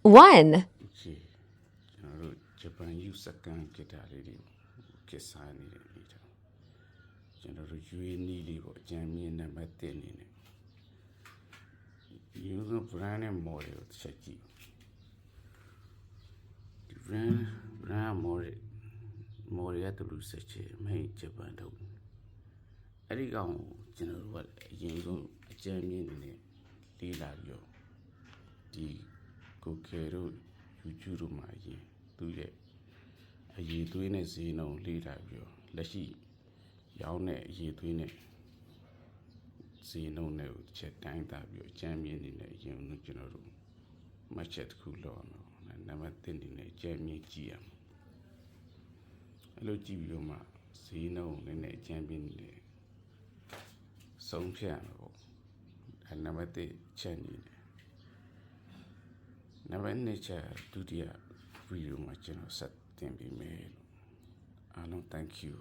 1, Okay. ကျွန်တော်တို့ဂျပန်ယူစကန်ဂီတာလေးတွေကစ်စားနေတဲ့နေတော့ကျွန်တော်တို့ရွေးနီးလေးပေါ့အကြံမြင့်နံပါတ်1အနေနဲ့ယူက brand နဲ့ model ကိုတစ်ချက်ကြည့်ဒီ brand model ရတူလို့ဆက်ချေမိတ်ဂျပန်တော့အဲ့ဒီကောင်ကိုကျွန်တော်တို့ကအရင်ဆုံးအကြံမြင့်နေနဲ့လေးလာပြီးတော့ဒီကိုကေတို့ YouTube တို့မှာအရင်သူ့ရဲ့အရေးသွေးနဲ့ဈေးနှုန်းလေးလာပြီးတော့လက်ရှိရောင်းတဲ့အရေးသွေးနဲ့ဈေးနှုန်းနဲ့ကိုချက်တိုင်းတာပြီးတော့အကြမ်းမြင့်နေတဲ့အရင်ကကျွန်တော်တို့မှတ်ချက်တစ်ခုလောက်အောင်နံပါတ်1နေနဲ့အကြမ်းမြင့်ကြည့်ရမယ်အဲ့လိုကြည့်ပြီးတော့မှဈေးနှုန်းနဲ့အကြမ်းမြင့်နေတယ်ဆုံးဖြတ်ရမှာပေါ့အဲ့နံပါတ်1ချက်နေတယ်နံပါတ်2ချက်ဒုတိယဗီဒီယိုမှာကျွန်တော်ဆက်တင်ပေးမယ်လို့အားလုံး thank you